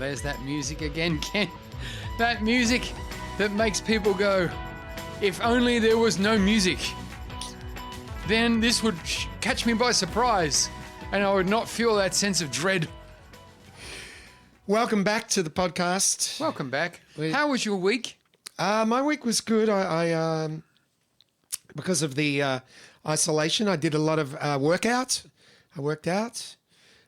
there's that music again, Ken. That music that makes people go, if only there was no music, then this would catch me by surprise and I would not feel that sense of dread. Welcome back to the podcast. Welcome back. How was your week? My week was good. I because of the isolation, I did a lot of workout. I worked out.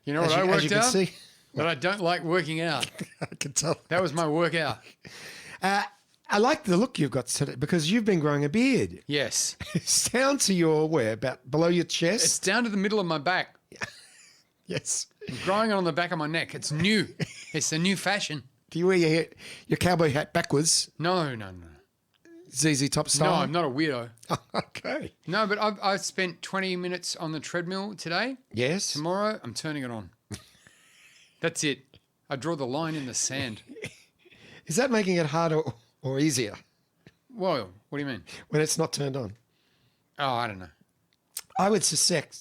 You know what I worked out? See. But I don't like working out. I can tell. That was my workout. I like the look you've got today because you've been growing a beard. Yes. It's down to your, where, about below your chest? It's down to the middle of my back. Yes. I'm growing it on the back of my neck. It's new. It's the new fashion. Do you wear your cowboy hat backwards? No. ZZ Top style? No, I'm not a weirdo. Okay. No, but I've spent 20 minutes on the treadmill today. Yes. Tomorrow, I'm turning it on. That's it. I draw the line in the sand. Is that making it harder or easier Whoa, what do you mean? when it's not turned on? Oh, I don't know. I would suspect.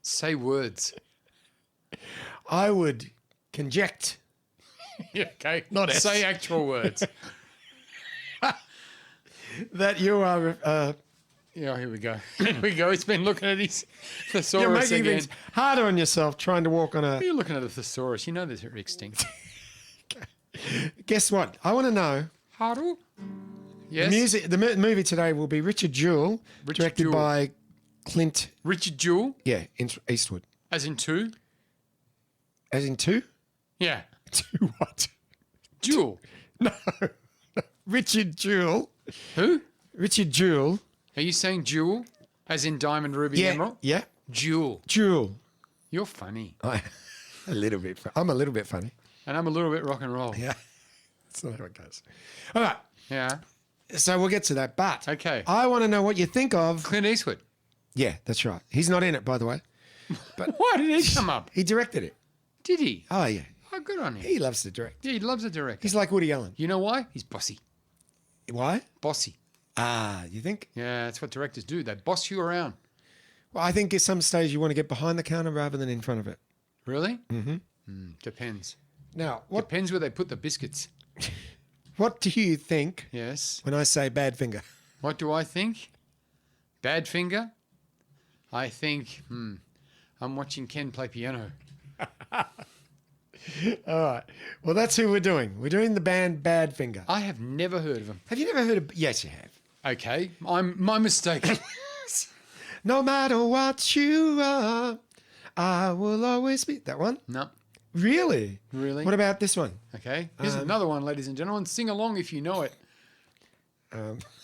Say words. I would conject. Yeah, okay. Not S. Say actual words. That you are. Yeah, here we go. Here we go. He's been looking at his thesaurus You're making again. things harder on yourself trying to walk on a. You're looking at a thesaurus. You know they're extinct. Guess what? I want to know. Haru? Yes. The movie today will be Richard Jewell, directed Jewell. by Clint. Richard Jewell, Eastwood. as in two? As in two? Yeah. Two what? Jewel. No. Richard Jewell. Who? Richard Jewell. Are you saying jewel? As in diamond, ruby, emerald? Yeah. Jewel. Jewell. You're funny. I'm a little bit funny. And I'm a little bit rock and roll. Yeah. That's not how it goes. All right. Yeah. So we'll get to that. But Okay. I want to know what you think of. Clint Eastwood. Yeah, that's right. He's not in it, by the way. Why did he come up? He directed it. Did he? Oh, yeah. Oh, good on him. He loves to direct. Yeah, he loves a director. He's like Woody Allen. You know why? He's bossy. Why? Bossy. You think? Yeah, that's what directors do. They boss you around. Well, I think at some stage you want to get behind the counter rather than in front of it. Really? Mm-hmm. Depends. Now, what Depends where they put the biscuits. do you think Yes. when I say Badfinger? What do I think? Badfinger? I think, I'm watching Ken play piano. All right. Well, that's who we're doing. We're doing the band Badfinger. I have never heard of him. Have you never heard of... Yes, you have. Okay, my mistake. No matter what you are, I will always be... That one? No. Really? Really? What about this one? Okay. Here's another one, ladies and gentlemen. Sing along if you know it.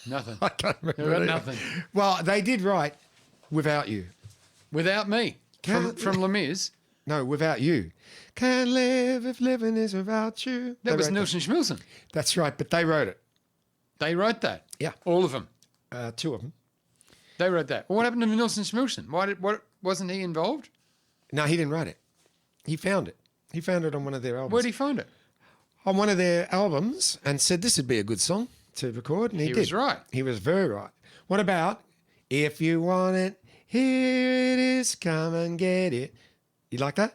Nothing. I can't remember. They've got either. nothing. Well, they did write Without You. Without me. From Les Mis. No, Without You. Can't live if living is without you. That They was wrote Nelson Schmilson. That's right, but they wrote it. They wrote that. Yeah. All of them. Two of them. They wrote that. Well, what happened to Nelson Schmilson? What wasn't he involved? No, he didn't write it. He found it. He found it on one of their albums. Where'd he find it? On one of their albums and said this would be a good song to record, and he did. was right. He was very right. What about If You Want It, Here It Is, Come and Get It? You like that?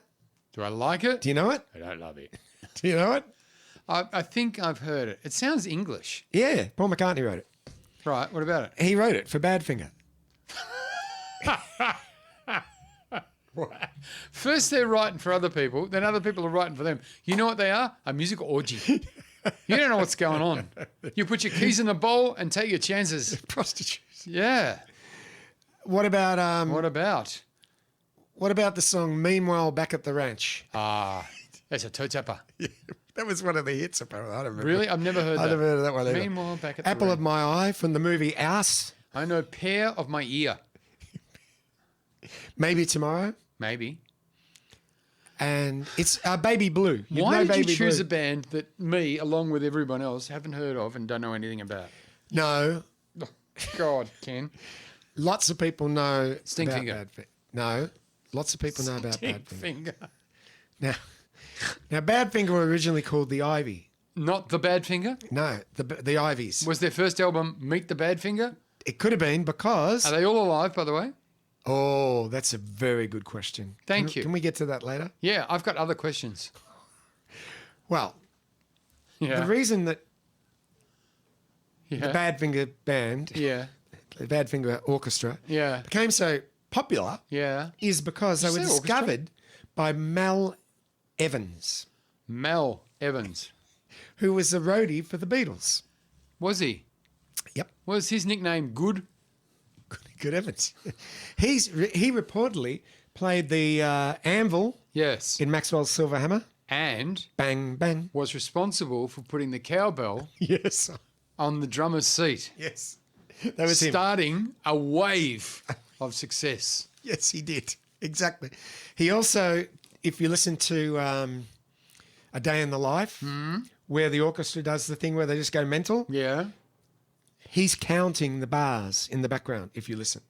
Do I like it? Do you know it? I don't love it. Do you know it? I think I've heard it. It sounds English. Yeah, Paul McCartney wrote it. Right, what about it? He wrote it for Badfinger. First they're writing for other people, then other people are writing for them. You know what they are? A musical orgy. You don't know what's going on. You put your keys in a bowl and take your chances. Prostitutes. Yeah. What about What about? the song Meanwhile Back at the Ranch? That's a toe tapper. That was one of the hits, apparently. I don't remember. Really? I've never heard that. I never heard of that one either. Meanwhile, back at the Apple ranch. of My Eye from the movie Ouse. I know Pear of My Ear. Maybe Tomorrow. Maybe. And it's Baby Blue. Why did you Baby choose Blue. a band that me, along with everyone else, haven't heard of and don't know anything about? No. Oh, God, Ken. Lots of people know Stinkfinger. about Badfinger. No. Lots of people know about Badfinger. Finger. Now, Badfinger were originally called The Ivy. Not the Badfinger? No, the Ivies. Was their first album Meet the Badfinger? It could have been because... Are they all alive, by the way? Oh, that's a very good question. Thank you. Can we get to that later? Yeah, I've got other questions. Well, Yeah. the reason that the Yeah. Badfinger band, Yeah. the Badfinger Orchestra, Yeah. became so popular Yeah. is because they Did were you say orchestra? discovered by Mel Evans, Mel Evans. who was the roadie for the Beatles. Was he? Yep. Was his nickname Good? Good Evans. He reportedly played the anvil Yes. in Maxwell's Silver Hammer. And Bang, bang. was responsible for putting the cowbell Yes. on the drummer's seat, Yes. That was him. starting a wave of success. Yes, he did. Exactly. He also, if you listen to A Day in the Life, where the orchestra does the thing where they just go mental, Yeah. he's counting the bars in the background if you listen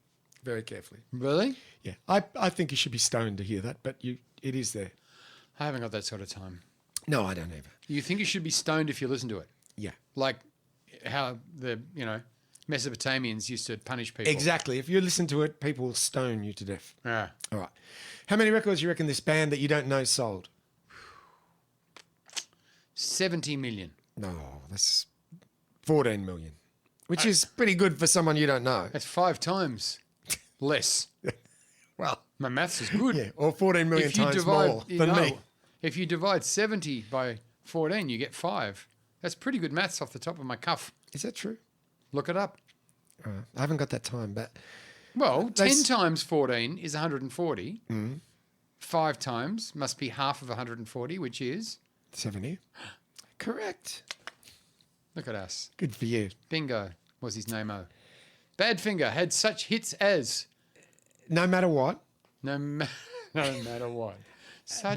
very carefully. Really? Yeah. I think you should be stoned to hear that, but it is there. I haven't got that sort of time. No, I don't either. You think you should be stoned if you listen to it? Yeah. Like how the, Mesopotamians used to punish people. Exactly. If you listen to it, people will stone you to death. Yeah. All right. How many records do you reckon this band that you don't know sold? 70 million. No, that's 14 million, which is pretty good for someone you don't know. That's 5 times less. Well, My maths is good. yeah, or 14 million If you times divide, more than me. If you divide 70 by 14, you get 5. That's pretty good maths off the top of my cuff. Is that true? Look it up. I haven't got that time, but Well, They 10 s- times 14 is 140. 5 times must be half of 140, which is, 70. Correct. look at us. Good for you. Bingo was his name-o. Badfinger had such hits as No matter what, no matter what. Such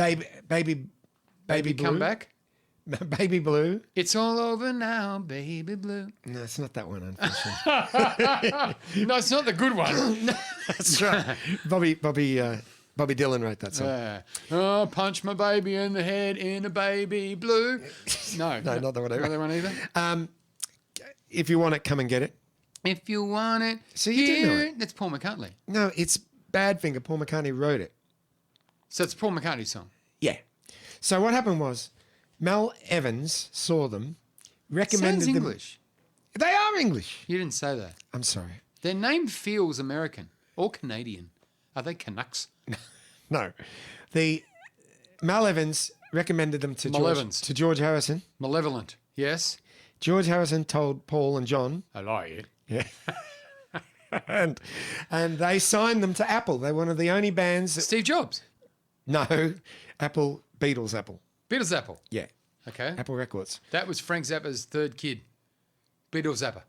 baby blue. come back. Baby blue. It's all over now, baby blue. No, it's not that one, unfortunately. No, it's not the good one. That's right. Bobby Dylan wrote that song. Oh, punch my baby in the head in a baby blue. No, No, not that one either. Not that one either. If you want it, come and get it. If you want it, So you do know hear it. That's Paul McCartney. No, it's Badfinger. Paul McCartney wrote it. So it's a Paul McCartney song. Yeah. So what happened was Mel Evans saw them, recommended Sounds them. English. They are English. You didn't say that. I'm sorry. Their name feels American or Canadian. Are they Canucks? No. The Mel Evans recommended them to Malevans. George Harrison. Malevolent. Yes. George Harrison told Paul and John. I like it. Yeah. and they signed them to Apple. They're one of the only bands that, Steve Jobs. no, Beatles Apple. Beatles Apple. Yeah. Okay. Apple Records. That was Frank Zappa's third kid. Beatles Zappa.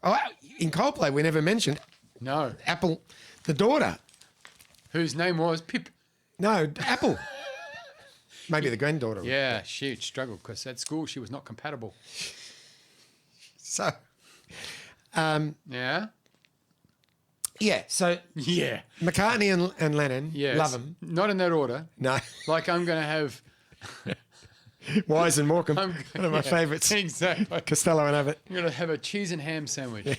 Oh, in Coldplay, we never mentioned No. Apple, the daughter. Whose name was Pip. No, Apple. Maybe the granddaughter. Yeah, she struggled because at school she was not compatible. So, Yeah? yeah. So Yeah. McCartney and Lennon Yes. love them. Not in that order. No, Like I'm going to have... Wise and Morecambe, I'm, one of my favourites. Exactly. Costello and Abbott, I'm going to have a cheese and ham sandwich.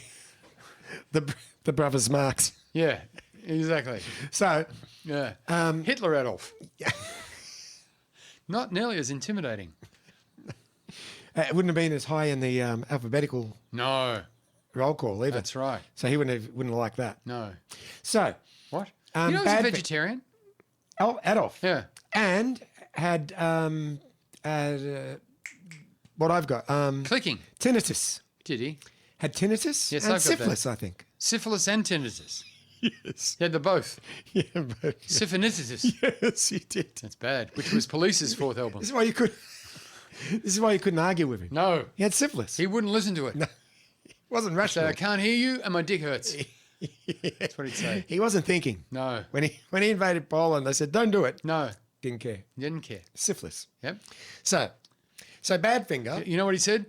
the brothers Marx. Yeah, exactly. So, Yeah. Hitler Adolf. Not nearly as intimidating. it wouldn't have been as high in the alphabetical No, roll call either. that's right. So he wouldn't have liked that. No. So, What? Um, You know he's a bad- vegetarian? Adolf. Yeah. And had what I've got Clicking. tinnitus. Did he? Had tinnitus Yes, and I've got that. syphilis, I think. Syphilis and tinnitus. Yes. He had the both. Yeah, but, Syphilitis. yes, he did. That's bad. Which was Police's fourth album. This is why you could. This is why you couldn't argue with him. No. He had syphilis. He wouldn't listen to it. Wasn't So rational. I can't hear you and my dick hurts. That's what he'd say. He wasn't thinking. No. When he invaded Poland, they said, "Don't do it." No. Didn't care. Didn't care. Syphilis. Yep. So Badfinger. You know what he said?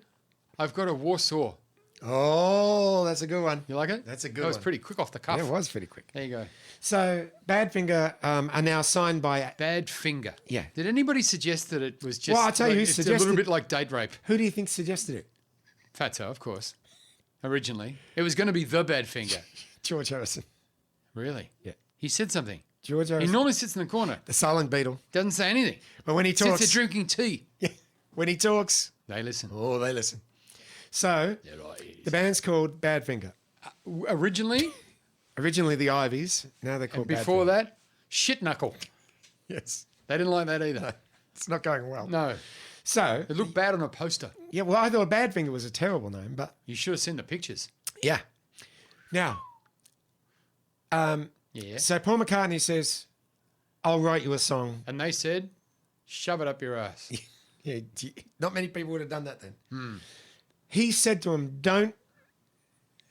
I've got a Warsaw. Oh, that's a good one. You like it? That's a good That was one. pretty quick off the cuff. Yeah, it was pretty quick. There you go. So Badfinger are now signed by. Badfinger. Yeah. Did anybody suggest that it was just Well, I'll tell you who it's a suggested- little bit like date rape? Who do you think suggested it? Fatso, of course. Originally. It was going to be the Badfinger. George Harrison. Really? Yeah. He said something. George He Harrison. normally sits in the corner. The silent Beatle. Doesn't say anything. But when he Sits talks, there drinking tea. yeah, When he talks, They listen. oh, they listen. So They're like, the band's called Badfinger. originally, Originally the Ivies. Now they're called before Badfinger. that, shit knuckle. Yes. They didn't like that either. It's not going well. No, So, it looked bad on a poster. yeah, well, I thought Badfinger was a terrible name, but You should have seen the pictures. yeah. Now, Yeah. so Paul McCartney says, I'll write you a song. And they said, shove it up your ass. Yeah, not many people would have done that then. He said to him, don't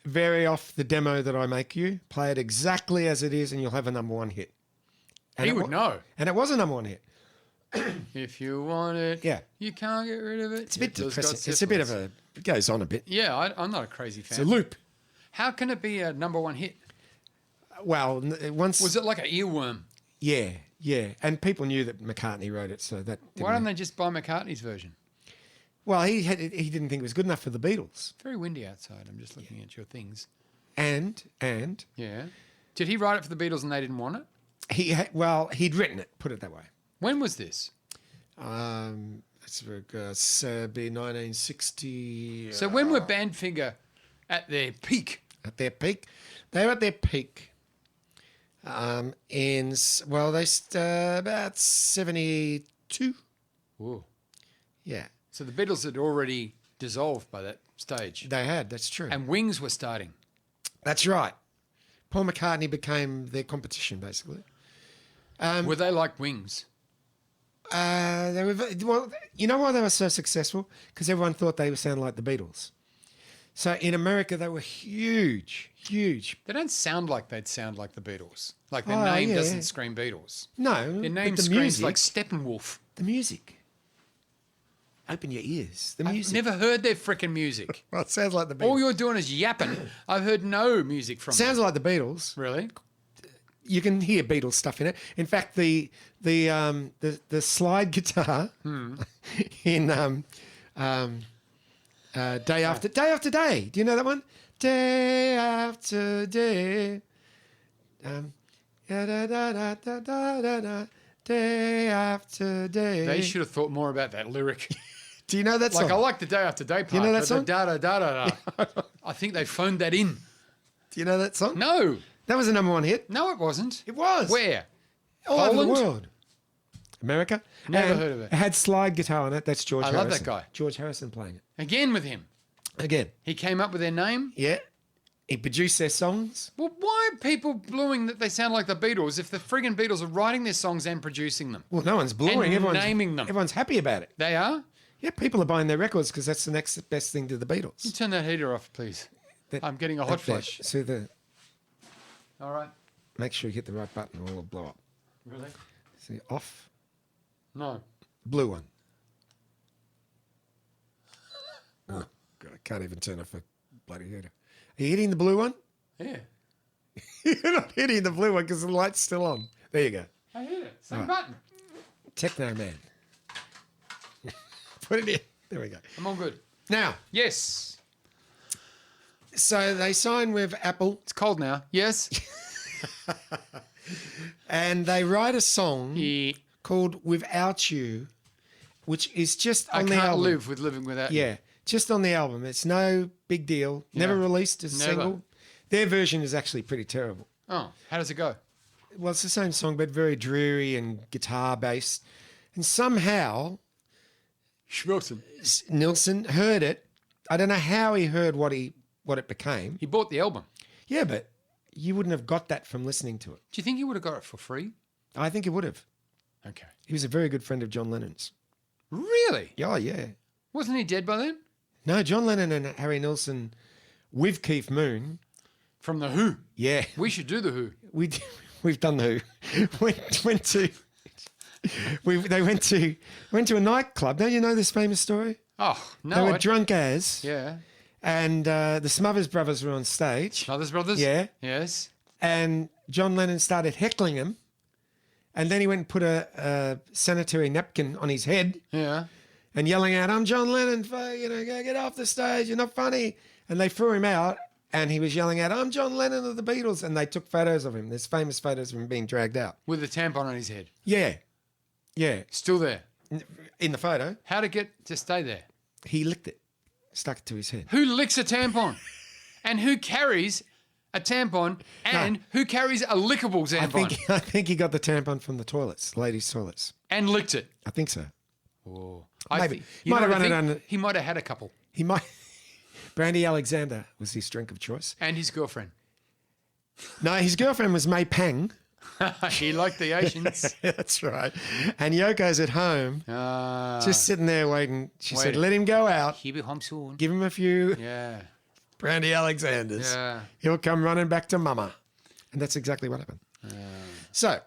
vary off the demo that I make you. Play it exactly as it is and you'll have a number one hit. And He it would wa- know. And it was a number one hit. If you want it, Yeah. you can't get rid of it. It's a bit depressing. It's a bit of a, it goes on a bit. Yeah, I'm not a crazy fan. It's a loop. How can it be a number one hit? Well, once. Was it like an earworm? Yeah, yeah. And people knew that McCartney wrote it, so that. Why don't they just buy McCartney's version? Well, he didn't think it was good enough for the Beatles. Very windy outside. I'm just looking at your things. And Yeah. Did he write it for the Beatles and they didn't want it? he'd written it. Put it that way. When was this? It's be 1960. So when were Badfinger at their peak? At their peak, they were at their peak. About 72. Whoa. Yeah, So the Beatles had already dissolved by that stage. they had. That's true. And Wings were starting. That's right. Paul McCartney became their competition, basically. Were they like Wings? They were, well, you know why they were so successful? Because everyone thought they would sound like the Beatles. So in America, they were huge, huge. They don't sound like they'd sound like the Beatles. Like their Oh, name yeah. doesn't scream Beatles. No, Their but name the screams music, like Steppenwolf. the music. Open your ears. The I've music. never heard their frickin' music. Well, it sounds like the Beatles. All you're doing is yapping. I've heard no music from Sounds them. like the Beatles. Really? You can hear Beatles stuff in it. In fact, the slide guitar in Day After Day. Do you know that one? Day after day. Day after day. They should have thought more about that lyric. Do you know that song? Like, I like the day after day part. you know that but song? The da-da-da-da-da. I think they phoned that in. Do you know that song? No. That was a number one hit. No, it wasn't. It was. Where? All over the Poland? world. America. Never And heard of it. It had slide guitar on it. That's George I Harrison. love that guy. George Harrison playing it. Again with him. Again. He came up with their name. Yeah. He produced their songs. Well, why are people blowing that they sound like the Beatles if the friggin' Beatles are writing their songs and producing them? Well, no one's blowing. And Everyone's naming them. Everyone's happy about it. They are? Yeah, people are buying their records because that's the next best thing to the You Beatles. turn that heater off, please. That- I'm getting a hot flush. So All right. make sure you hit the right button or it'll blow up. Really? See, off. No. Blue one. Oh, God, I can't even turn off a bloody heater. Are you hitting the blue one? Yeah. You're not hitting the blue one because the light's still on. There you go. I hit it. Same button. Techno man. Put it in. There we go. I'm all good. Now, Yes. so they sign with Apple It's cold now. Yes. and they write a song Yeah. called Without You, which is just I on the can't album. live with living without you. Yeah, just on the album. It's no big deal. Never Yeah. released as a Never. single. Their version is actually pretty terrible. Oh, how does it go? Well, it's the same song, but very dreary and guitar based. And somehow Schmilson. Nilsson heard it. I don't know how he heard what it became. He bought the album. Yeah, but you wouldn't have got that from listening to it. Do you think he would have got it for free? I think he would have. Okay. He was a very good friend of John Lennon's. Really? Oh, yeah. Wasn't he dead by then? No, John Lennon and Harry Nilsson with Keith Moon. From the Who. Yeah, We should do the Who. we've done the Who. went to they went to a nightclub. Don't you know this famous story? Oh, no. They were drunk as, Yeah. and the Smothers Brothers were on stage, Brothers, brothers? Yeah. Yes. and John Lennon started heckling him, and then he went and put a sanitary napkin on his head Yeah. and yelling out, "I'm John Lennon, go get off the stage, you're not funny." And they threw him out, and he was yelling out, "I'm John Lennon of the Beatles," and they took photos of him. There's famous photos of him being dragged out. With a tampon on his head. Yeah, yeah, Still there. In the photo, How'd it get to stay there? he licked it, stuck it to his head. Who licks a tampon? And who carries a tampon? And who carries a lickable tampon? I think he got the tampon from the toilets, ladies' toilets. And licked it. I think so. Oh, Maybe. You Might know have what I run it think? under- He might have had a couple. He might. Brandy Alexander was his drink of choice. And his girlfriend. No, his girlfriend was May Pang. He liked the Asians. That's right. And Yoko's at home, just sitting there waiting. She said, let him go out, He'll be home soon. give him a few Yeah. Brandy Alexanders. Yeah. He'll come running back to mama. And that's exactly what happened. So,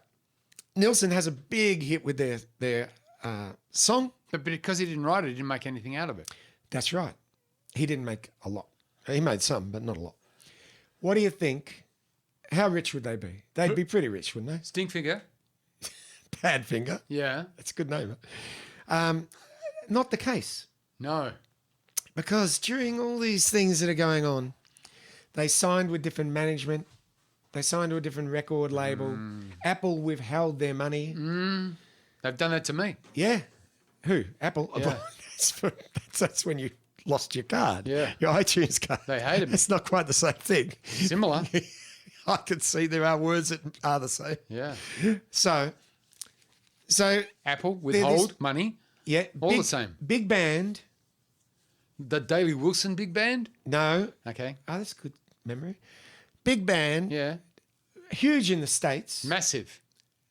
Nilsson has a big hit with their song. But because he didn't write it, he didn't make anything out of it. That's right. He didn't make a lot. He made some, but not a lot. What do you think? How rich would they be? They'd be pretty rich, wouldn't they? Stinkfinger. Badfinger. Yeah. That's a good name. Not the case. No. Because during all these things that are going on, they signed with different management. They signed to a different record label. Apple withheld their money. They've done that to me. Yeah. Who? Apple? Yeah. That's when you lost your card. Yeah. Your iTunes card. They hated me. It's not quite the same thing. Similar. I can see there are words that are the same. Yeah. So Apple, withhold this- money. yeah, All the same. Big band. The Davey Wilson big band. No. Okay. Oh, that's good memory. Big band. Yeah. Huge in the States. Massive.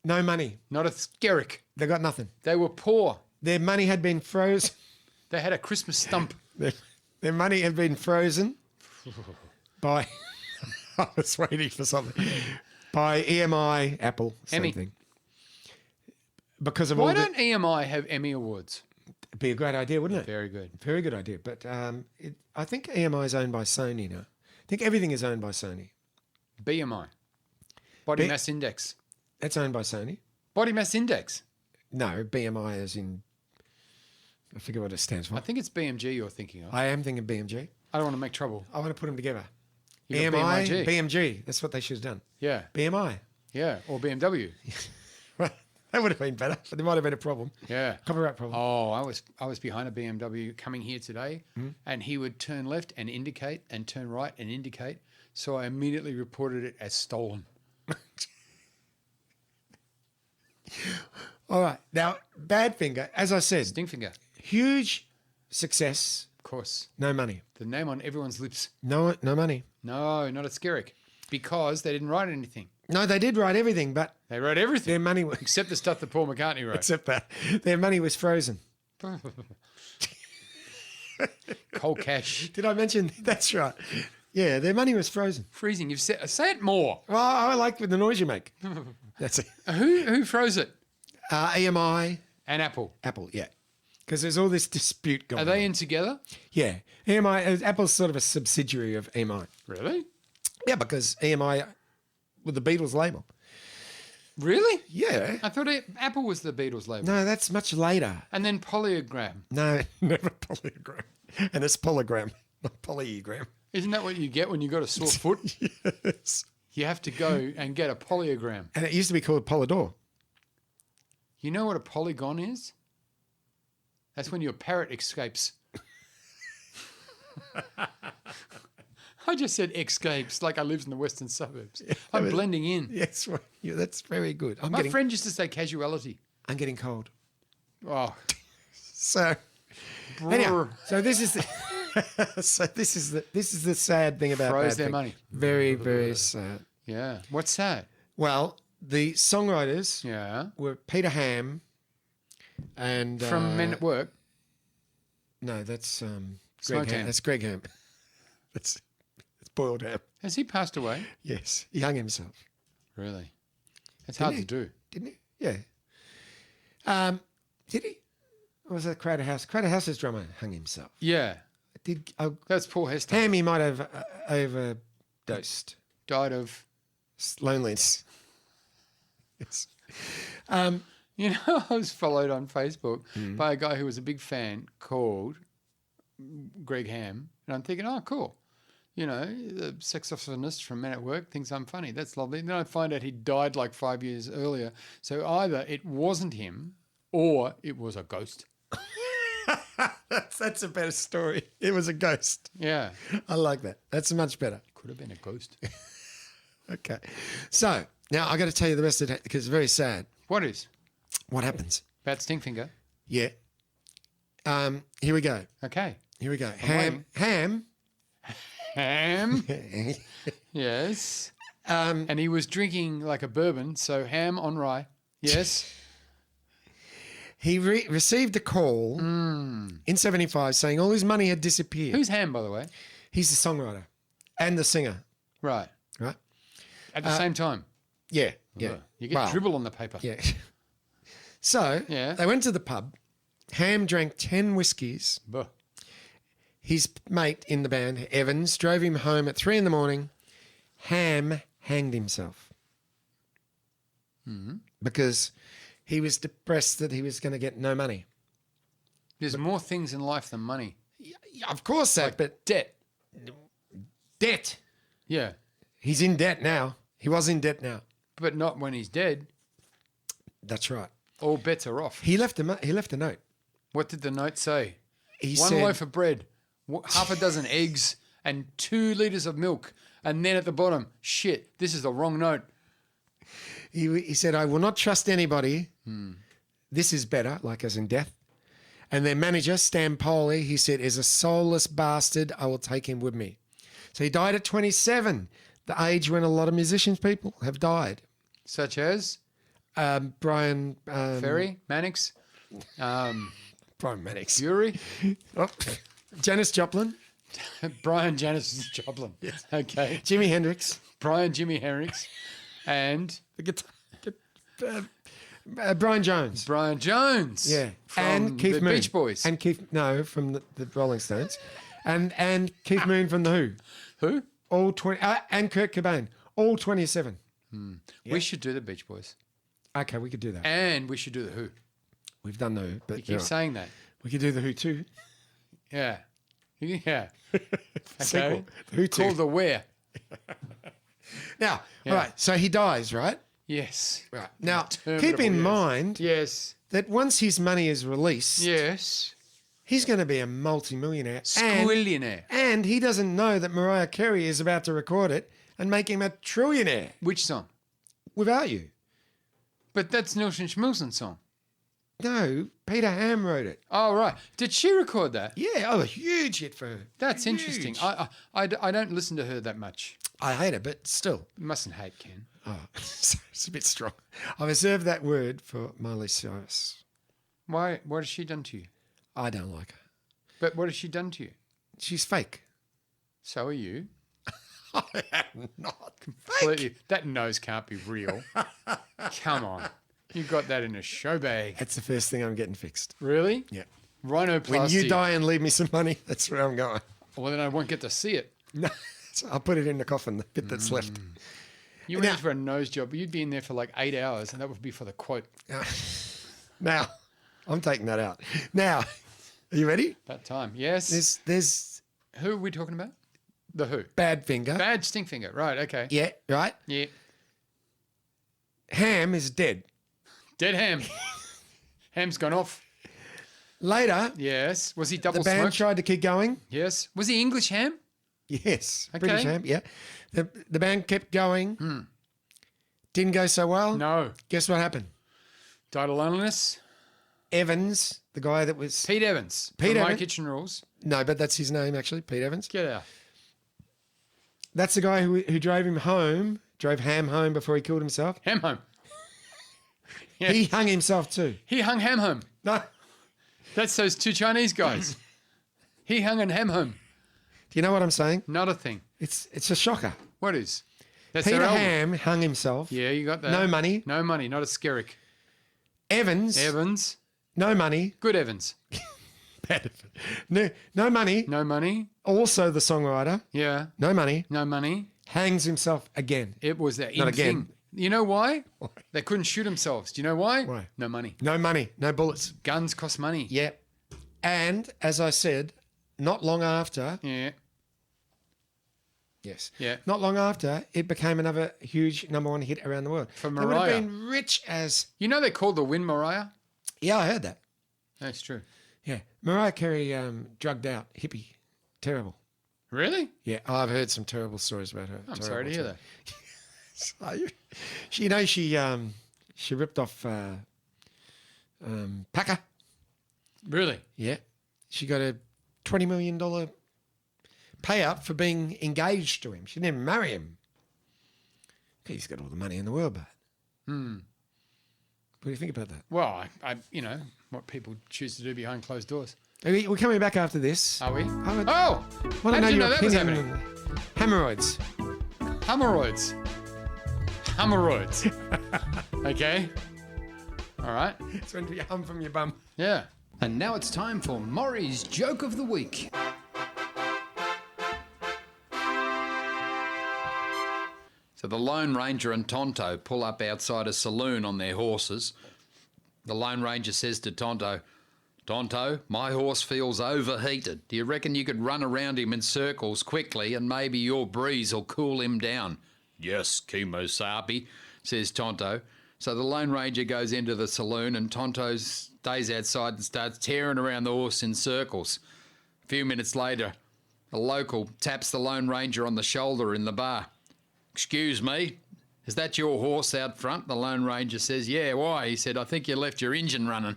No money. Not a skerrick. They got nothing. They were poor. Their money had been frozen. They had a Christmas stump. Their money had been frozen by. I was waiting for something. By EMI, Apple, same Emmy. thing. Because of Why all don't EMI have Emmy Awards? It'd be a great idea, wouldn't it? Very good. Very good idea. But I think EMI is owned by Sony now. I think everything is owned by Sony. BMI. Body Mass Index. That's owned by Sony. Body Mass Index. No, BMI as in, I forget what it stands for. I think it's BMG you're thinking of. I am thinking BMG. I don't want to make trouble. I want to put them together. You got BMI, BMIG. BMG. That's what they should have done. Yeah. BMI. Yeah. Or BMW. Well, that would have been better, but there might have been a problem. Yeah. Copyright problem. Oh, I was behind a BMW coming here today, and he would turn left and indicate, and turn right and indicate. So I immediately reported it as stolen. All right. Now, Badfinger, as I said, Stinkfinger, huge success, of course. no money. The name on everyone's lips. No money. No, not a skerrick, because they didn't write anything. No, they did write everything, but They wrote everything their money was except the stuff that Paul McCartney wrote. except that their money was frozen. Cold cash, Did I mention? That's right. Yeah, their money was frozen. freezing. You've said say it more. Well, I like with the noise you make. That's it. Who froze it? EMI, And Apple. Apple, yeah. Because there's all this dispute going Are on. they in together? Yeah. EMI, Apple's sort of a subsidiary of EMI. Really? Yeah, because EMI with the Beatles label. Really? Yeah. I thought Apple was the Beatles label. No, that's much later. And then Polyogram. No, never polygram. And it's polygram, not polyogram. Isn't that what you get when you got a sore foot? Yes. You have to go and get a polyogram. And it used to be called Polydor. You know what a polygon is? That's when your parrot escapes. I just said escapes like I live in the western suburbs. I'm blending in. Yes, right. Yeah, that's very good. My friend used to say casuality. I'm getting cold. Oh, So, anyhow, so this is the, this is the sad thing about froze Badfinger. their money. Very, very sad. Yeah. What's that? Well, the songwriters Yeah. were Peter Ham and From Men at Work. No, that's Greg Smoked Ham. ham. That's Greg Ham. That's boiled ham. Has he passed away? Yes, he hung himself, Really? That's hard he? to do. didn't he? Yeah. Did he? Or was that Crater House? Crater House's drummer hung himself. Yeah. Did That's Paul Hester. Ham? He might have overdosed. Died of... Loneliness. Yes. You know, I was followed on Facebook Mm. by a guy who was a big fan called Greg Ham. And I'm thinking, oh, cool. You know, the saxophonist from Men at Work thinks I'm funny. That's lovely. And then I find out he died like 5 years earlier. So either it wasn't him or it was a ghost. That's a better story. It was a ghost. Yeah. I like that. That's much better. Could have been a ghost. Okay. So now I got to tell you the rest of it because it's very sad. What is? What happens? About Stinkfinger. Yeah. Here we go. Okay. Here we go. waiting. Ham. Yes. And he was drinking like a bourbon, so ham on rye. Yes. He received a call in 75 saying all his money had disappeared. Who's Ham, by the way? He's the songwriter and the singer, Right. right? At the same time. Yeah, yeah. Ugh. You get Well, dribble on the paper. Yeah. So Yeah. they went to the pub. Ham drank 10 whiskies. Buh. His mate in the band, Evans, drove him home at 3 a.m. Ham hanged himself because he was depressed that he was going to get no money. There's more things in life than money. Yeah, of course that, but Debt. debt. Yeah. He's in debt now. He was in debt now. But not when he's dead. That's right. All bets are off. He left a note. What did the note say? He One said, loaf of bread, half a dozen eggs, and 2 litres of milk. And then at the bottom, shit, this is the wrong note. he said, I will not trust anybody. This is better, like as in death. And their manager, Stan Poley, he said, is a soulless bastard. I will take him with me. So he died at 27, the age when a lot of musicians, people have died. Such as Brian Ferry, Mannix, Brian Mannix. Fury, Oh, Janis Joplin, Brian Janis Joplin. Yes. Okay. Jimi Hendrix, Brian Jimmy Hendrix, and the guitar, Brian Jones. Brian Jones. Yeah, From and Keith the Moon. Beach Boys. And Keith, no, from the Rolling Stones, and Keith Moon from the Who. Who? All 20, and Kurt Cobain, all 27. We should do the Beach Boys. Okay, we could do that. And we should do the Who. We've done the Who, but You keep saying that. we could do the Who too. Yeah. Yeah. Sequel, the Who Called too. the Where. Now, Yeah. all right. So he dies, right? Yes. Right. Now, Terminable, keep in yes. mind Yes. that once his money is released, Yes. he's going to be a multi-millionaire. Squillionaire. And he doesn't know that Mariah Carey is about to record it and make him a trillionaire Which song? without you. But that's Nilsson Schmilson's song. No, Peter Ham wrote it. Oh, right. Did she record that? Yeah, oh, a huge hit for her. That's Huge. interesting. I don't listen to her that much. I hate it, but still. You mustn't hate Ken. Oh, it's a bit strong. I reserved that word for Miley Cyrus. Why? What has she done to you? I don't like her. But what has she done to you? She's fake. So are you. I am not fake. Completely. That nose can't be real. Come on. You got that in a show bag. That's the first thing I'm getting fixed. Really? Yeah. Rhinoplasty. When you die and leave me some money, that's where I'm going. Well, then I won't get to see it. No, so I'll put it in the coffin, the bit that's left. You went in for a nose job. You'd be in there for like 8 hours, and that would be for the quote. Now, I'm taking that out. Now, are you ready? That time. Yes. There's Who are we talking about? The Who. Badfinger. Bad Stinkfinger. Right. Okay. Yeah, right? Yeah. Ham is dead. Dead Ham. Ham's gone off. Later, Yes. Was he the double band smoked? tried to keep going. Yes. Was he English Ham? Yes, Okay. British Ham, yeah. The band kept going. Didn't go so well. No. Guess what happened? Died of loneliness. Evans, the guy that was... Pete Evans. Pete from My Evans? Kitchen Rules. No, but that's his name, actually, Pete Evans. Get out. That's the guy who drove him home, drove Ham home before he killed himself. Ham home. Yeah. He hung himself too. He hung Ham home. No. That's those 2 Chinese guys. He hung and Ham home. Do you know what I'm saying? Not a thing. It's a shocker. What is? That's Peter their album. Ham hung himself. Yeah, you got that. No money. No money. Not a Skerrick. Evans, Evans. no money. Good Evans. No money. No money. Also the songwriter, Yeah. no money, No money. hangs himself again. It was that Not in again. thing. You know why? Why? They couldn't shoot themselves. Do you know why? Why? No money. No money, no bullets. Guns cost money. Yeah. And as I said, not long after, Yeah. yes, Yeah. not long after, it became another huge number 1 hit around the world. For They would have Mariah. been rich as, You know they called the win Mariah? Yeah, I heard that. That's true. Yeah. Mariah Carey, drugged out, hippie. Terrible. Really? Yeah, I've heard some terrible stories about her. I'm sorry to hear that. She ripped off Packer. Really? Yeah. She got a $20 million payout for being engaged to him. She didn't marry him. He's got all the money in the world, but. What do you think about that? Well, I what people choose to do behind closed doors. We're coming back after this. Are we? I Oh! want to How did you your know that was opinion happening? on hemorrhoids. Hemorrhoids. Hemorrhoids. Okay. All right. It's when you hum from your bum. Yeah. And now it's time for Maury's Joke of the Week. So the Lone Ranger and Tonto pull up outside a saloon on their horses. The Lone Ranger says to Tonto, "Tonto, my horse feels overheated. Do you reckon you could run around him in circles quickly and maybe your breeze will cool him down?" "Yes, Kimosabe," says Tonto. So the Lone Ranger goes into the saloon and Tonto stays outside and starts tearing around the horse in circles. A few minutes later, a local taps the Lone Ranger on the shoulder in the bar. "Excuse me, is that your horse out front?" The Lone Ranger says, "Yeah, why?" He said, "I think you left your engine running."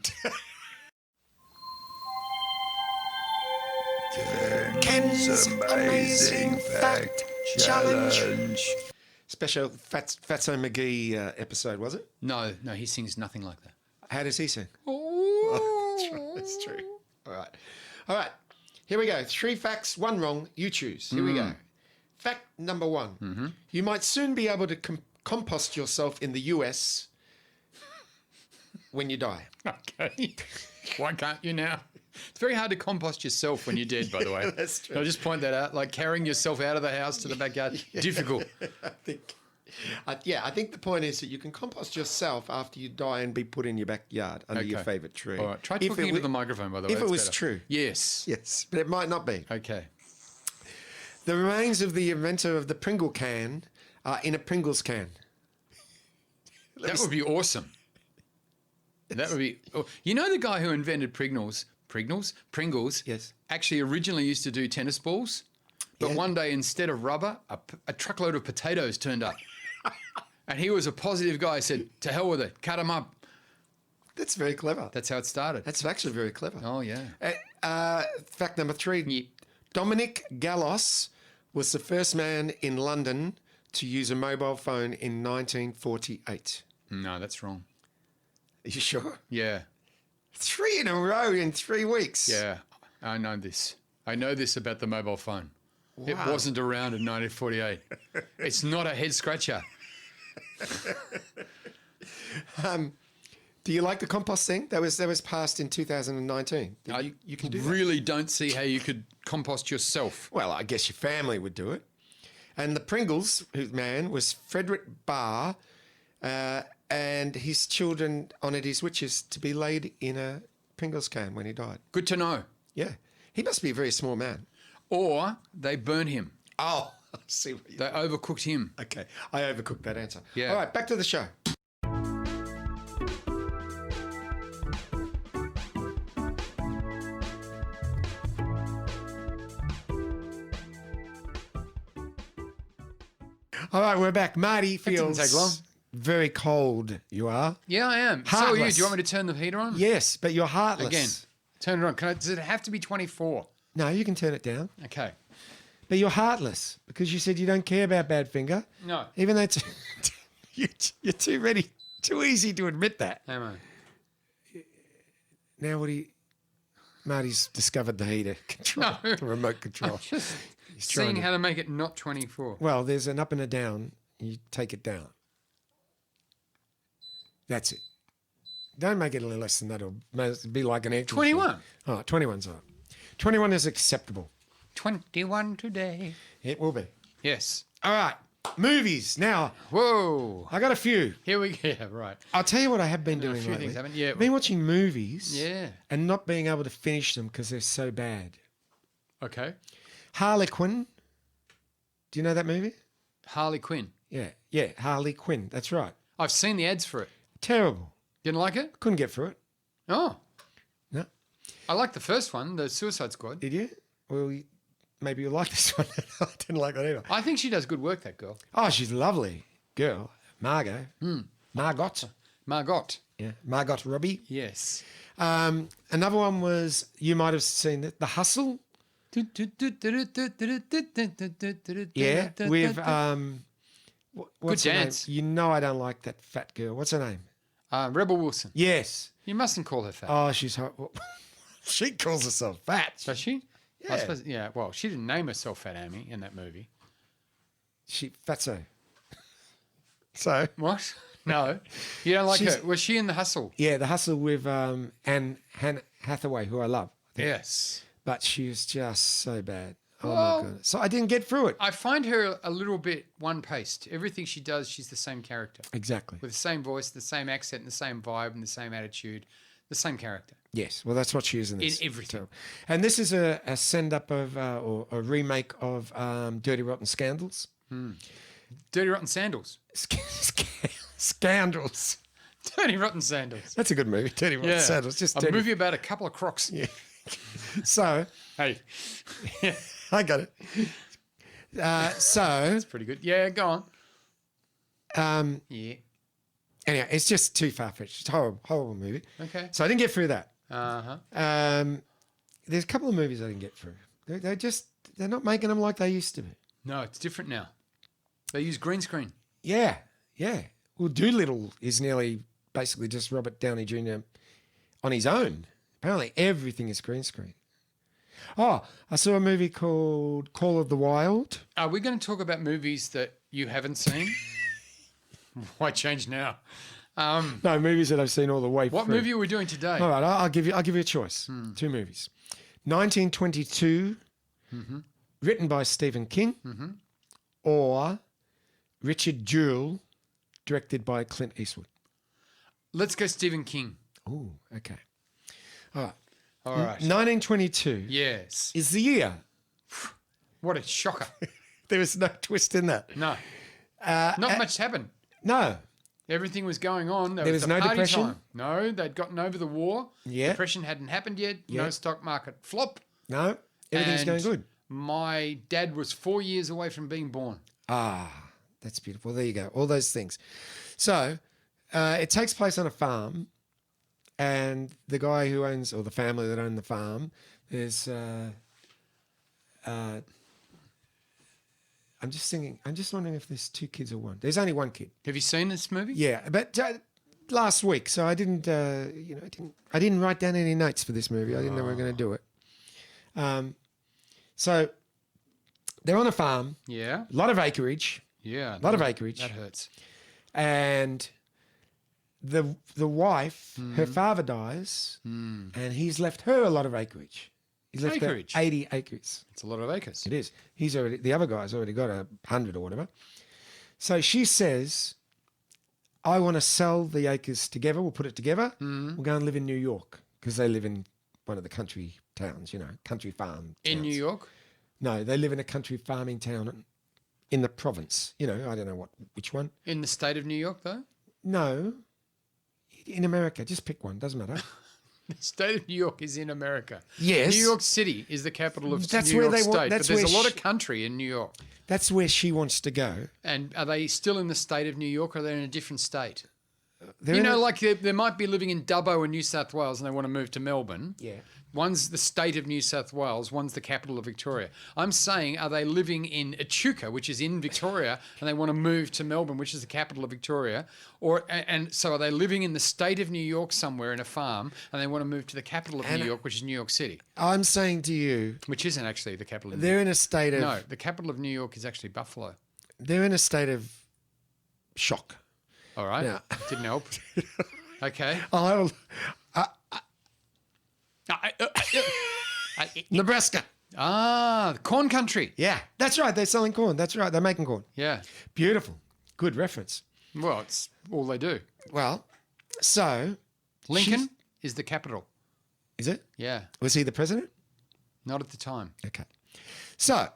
Ken's Amazing Fact Challenge. Special Fatso McGee episode, was it? No, he sings nothing like that. How does he sing? Oh, That's true. All right. Here we go. 3 facts, 1 wrong. You choose. Here we go. Fact number 1. You might soon be able to compost yourself in the US when you die. Okay. Why can't you now? It's very hard to compost yourself when you're dead, by the way. That's true. I'll just point that out. Like carrying yourself out of the house to the backyard, difficult. I think the point is that you can compost yourself after you die and be put in your backyard under your favourite tree. All right. Try talking into the microphone, by the way. If it That's was better. true. Yes. Yes, but it might not be. Okay. The remains of the inventor of the Pringle can are in a Pringles can. That would be awesome. That would be. Oh, you know the guy who invented Pringles? Yes. Actually, originally used to do tennis balls, but one day instead of rubber, a truckload of potatoes turned up, and he was a positive guy. Said, "To hell with it, cut them up." That's very clever. That's how it started. That's actually very clever. Oh yeah. Fact number 3. Yep. Dominic Gallos was the first man in London to use a mobile phone in 1948. No, that's wrong. Are you sure? Yeah. 3 in a row in 3 weeks. Yeah. I know this. I know this about the mobile phone. It Wow. wasn't around in 1948. It's not a head scratcher. Do you like the compost thing? That was passed in 2019. You can do that. Really don't see how you could compost yourself. Well, I guess your family would do it. And the Pringles man was Frederick Barr, and his children honoured his wishes to be laid in a Pringles can when he died. Good to know. Yeah. He must be a very small man. Or they burn him. Oh, I see what you They overcooked him. Okay. I overcooked that answer. Yeah. All right, back to the show. All right, we're back. Marty feels didn't take long. very cold. You are? Yeah, I am. So are you. Heartless. Do you want me to turn the heater on? Yes, but you're heartless. Again. Turn it on. Does it have to be 24? No, you can turn it down. Okay. But you're heartless because you said you don't care about Badfinger. No. Even though it's, you're too ready, too easy to admit that. Am I? Now Marty's discovered the heater control, No. the remote control. Just He's trying seeing to- how to make it not 24. Well, there's an up and a down. You take it down. That's it. Don't make it a little less than that. It'll be like an actual 21. Oh, 21's all right. 21 is acceptable. 21 today. It will be. Yes. All right. Movies. Now, Whoa. I got a few. Here we go. Yeah, right. I'll tell you what I have been doing few lately. things haven't- yeah. I've been watching movies Yeah. and not being able to finish them because they're so bad. Okay. Harley Quinn. Do you know that movie? Harley Quinn. Yeah, Harley Quinn. That's right. I've seen the ads for it. Terrible. Didn't like it? Couldn't get through it. Oh, No, I like the first one, the Suicide Squad. did you? Well, maybe you like this one. I didn't like that either. I think she does good work, that girl. Oh, she's a lovely girl, Margot. Margot. Margot. Yeah, Margot Robbie. Yes. Another one was, you might have seen it, The Hustle. Yeah, with what's Good her name? dance. You know I don't like that fat girl. What's her name? Rebel Wilson. Yes. You mustn't call her fat. Oh, she's she calls herself fat. Does she? Yeah. I suppose, yeah. Well, she didn't name herself Fat Amy in that movie. She fatso. So What? No. You don't like She's- her. Was she in The Hustle? yeah, The Hustle with Anne Hathaway, who I love. Yes. But she was just so bad. Oh Well- my god! So I didn't get through it. I find her a little bit one-paced. Everything she does, she's the same character. Exactly. With the same voice, the same accent, and the same vibe, and the same attitude. The same character. Yes. Well, that's what she is in this. In everything. So- and this is a send-up of or a remake of Dirty Rotten Scandals. Dirty Rotten Sandals. Scandals. Dirty Rotten Sandals. That's a good movie. Dirty Rotten Yeah. Scandals. Just a dirty. movie about a couple of crocs. Yeah. So Hey, I got it. So pretty good. Yeah, go on. Yeah. anyway, it's just too far-fetched. It's a horrible movie. Okay. So I didn't get through that. Uh-huh. There's a couple of movies I didn't get through. They're not making them like they used to be. No, it's different now. They use green screen. Yeah, yeah. Well, Doolittle is nearly basically just Robert Downey Jr. on his own. Apparently everything is green screen. Oh, I saw a movie called Call of the Wild. Are we going to talk about movies that you haven't seen? Why change now? No, movies that I've seen all the way What through. movie are we doing today? All right, I'll give you a choice. Two movies. 1922, written by Stephen King, or Richard Jewell, directed by Clint Eastwood. Let's go Stephen King. Oh, okay. All right. All right. 1922 Yes. is the year. What a shocker. There was no twist in that. No. Not much happened. No. Everything was going on. There was the no party depression? time. No, they'd gotten over the war. Yeah. Depression hadn't happened yet. Yeah. No stock market flop. No. Everything's And going good. My dad was 4 years away from being born. Ah, that's beautiful. There you go. All those things. So it takes place on a farm, and the guy who owns, or the family that own the farm, there's. I'm just wondering if there's two kids or one. There's only one kid. Have you seen this movie? Yeah, but last week, so I didn't, I didn't write down any notes for this movie. I didn't know we were going to do it. So they're on a farm, Yeah. a lot of acreage, Yeah. a lot of acreage, That hurts. and the wife, her father dies, and he's left her a lot of acreage. He's left her Acreage? 80 acres. It's a lot of acres. It is. The other guy's already got 100 or whatever. So she says, I want to sell the acres together. We'll put it together. We'll go and live in New York, because they live in one of the country towns, country farm In towns. New York? No, they live in a country farming town in the province. I don't know which one. In the state of New York, though? No, in America. Just pick one. Doesn't matter. The state of New York is in America. Yes. New York City is the capital of That's New where York they State. want- that's but there's where a lot of she- country in New York. That's where she wants to go. And are they still in the state of New York, or are they in a different state? They're You in know, a- like they might be living in Dubbo in New South Wales and they want to move to Melbourne. Yeah. One's the state of New South Wales, one's the capital of Victoria. I'm saying, are they living in Echuca, which is in Victoria, and they want to move to Melbourne, which is the capital of Victoria? And so are they living in the state of New York somewhere in a farm, and they want to move to the capital of New York, which is New York City, I'm saying to you, which isn't actually the capital of New they're York. in a state of No, the capital of New York is actually Buffalo. they're in a state of shock. All right? Yeah. Didn't help. Okay. Nebraska. The corn country. Yeah, that's right. They're selling corn. That's right. They're making corn. Yeah. Beautiful. Good reference. Well, it's all they do. Well, so Lincoln is the capital. is it? Yeah. Was he the president? Not at the time. Okay. So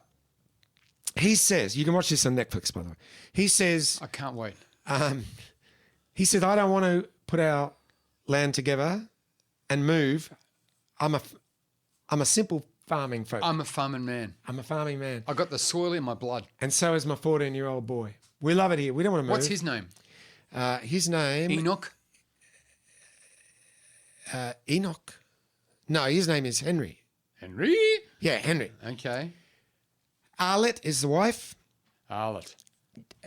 he says, you can watch this on Netflix, by the way. He says, I can't wait. he said, I don't want to put our land together and move, I'm a simple farming folk. I'm a farming man. I'm a farming man. I got the soil in my blood. And so is my 14-year-old boy. We love it here. We don't want to move. What's his name? His name? Enoch? Enoch. No, his name is Henry. Henry? Yeah, Henry. Okay. Arlette is the wife. Arlette.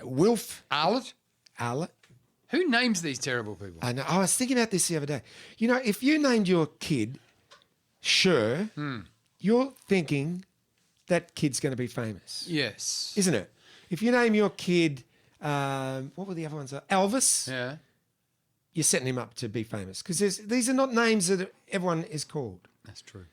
Wilf. Arlette? Arlette. Who names these terrible people? I know. I was thinking about this the other day. You know, if you named your kid Sure, you're thinking that kid's going to be famous, Yes. isn't it? If you name your kid, what were the other ones? Elvis, Yeah. you're setting him up to be famous because these are not names that everyone is called. That's true.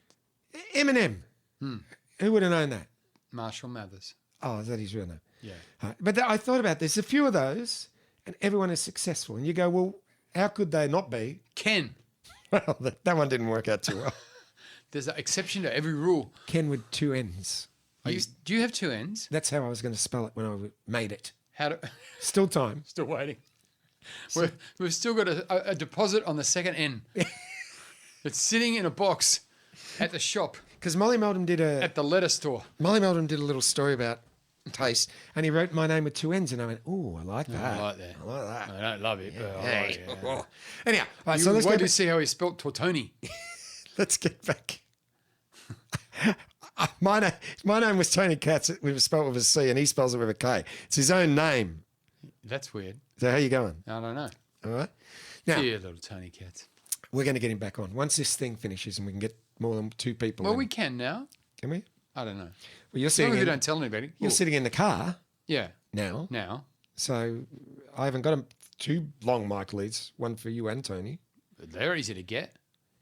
Eminem. Who would have known that? Marshall Mathers. Oh, is that his real name? Yeah. But I thought about this. A few of those, and everyone is successful. And you go, well, how could they not be? Ken. Well, that one didn't work out too well. There's an exception to every rule. Ken with two N's. Do you have two N's? That's how I was going to spell it when I made it. How do... Still time. Still waiting. We've still got a deposit on the second N. It's sitting in a box at the shop. Because Molly Meldon did At the letter store. Molly Meldon did a little story about taste, and he wrote my name with two N's, and I went, "Oh, I like that. I like that. I like that." I don't love it, but I like it. Yeah. Anyhow, all right, You so let's wait get to back, see how he spelt Tortoni. let's get back. My name was Tony Katz. We were spelled with a C, and he spells it with a K. It's his own name. That's weird. So how you going? I don't know. All right. Now Dear little Tony Cats. we're going to get him back on once this thing finishes, and we can get more than two people. Well, in. we can now. Can we? I don't know. Well, you're As long sitting. as you In, don't tell anybody. you're Cool. sitting in the car Yeah. now, Now. so I haven't got two long mic leads. One for you and Tony. They're easy to get.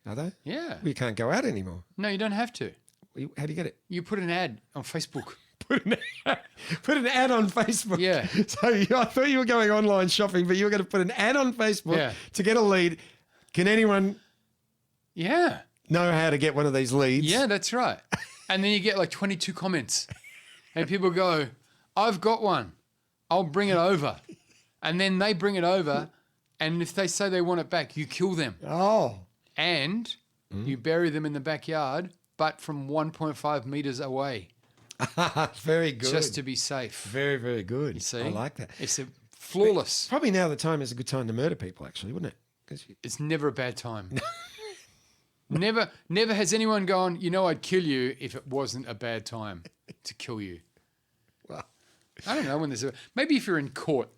Are they? Yeah. We can't go out anymore. No, you don't have to. How do you get it? You put an ad on Facebook. Put an ad on Facebook. Yeah. So I thought you were going online shopping, but you were going to put an ad on Facebook Yeah. to get a lead. Can anyone Yeah. know how to get one of these leads? Yeah, that's right. And then you get like 22 comments. And people go, I've got one. I'll bring it over. And then they bring it over. And if they say they want it back, you kill them. Oh. And you bury them in the backyard, but from 1.5 meters away, Very good. just to be safe. Very, very good. You see? I like that. It's a flawless. Probably now the time is a good time to murder people, actually, wouldn't it? 'Cause It's never a bad time. Never has anyone gone, you know, I'd kill you if it wasn't a bad time to kill you. well, I don't know when there's maybe if you're in court,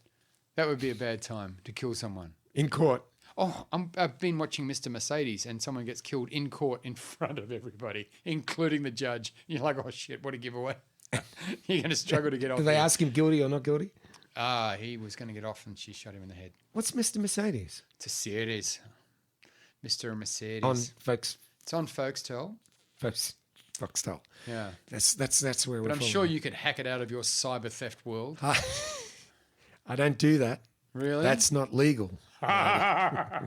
that would be a bad time to kill someone. in court. Oh, I've been watching Mr. Mercedes and someone gets killed in court in front of everybody, including the judge. You're like, oh shit, what a giveaway. You're going to struggle to get off. Did they here. ask him guilty or not guilty? He was going to get off and she shot him in the head. What's Mr. Mercedes? It's a series. Mr. Mercedes. On folks, It's on Folkstel. Foxtel. Yeah. That's where we're But I'm from. sure you could hack it out of your cyber theft world. I don't do that. Really? That's not legal. I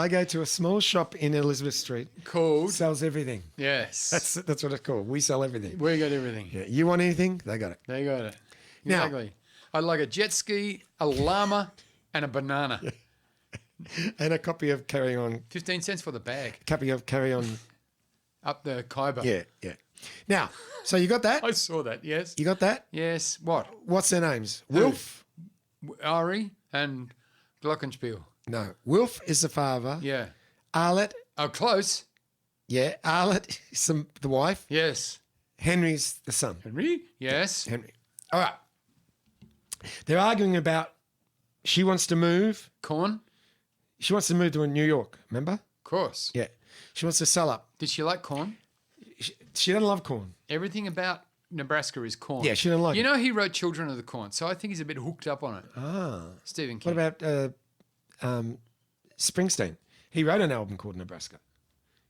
go to a small shop in Elizabeth Street. called. Sells everything. Yes. That's what it's called. We sell everything. We got everything. Yeah. You want anything? They got it. They got it. Now- Exactly. I'd like a jet ski, a llama, and a banana. And a copy of Carry On. 15 cents for the bag. Copy of Carry On. Up the Khyber. Yeah, yeah. Now, so you got that? I saw that, yes. You got that? Yes. What? What's their names? Wilf? Ari and Glockenspiel. No. Wilf is the father. Yeah. Arlette. Oh, close. Yeah. Arlette is the wife. Yes. Henry's the son. Henry? Yes. Henry. All right. They're arguing about she wants to move. Corn? She wants to move to New York, remember? Of course. Yeah. She wants to sell up. Did she like corn? She doesn't love corn. Everything about Nebraska is corn. Yeah, she doesn't like You it. know, he wrote Children of the Corn, so I think he's a bit hooked up on it. Ah. Stephen King. What about Springsteen? He wrote an album called Nebraska.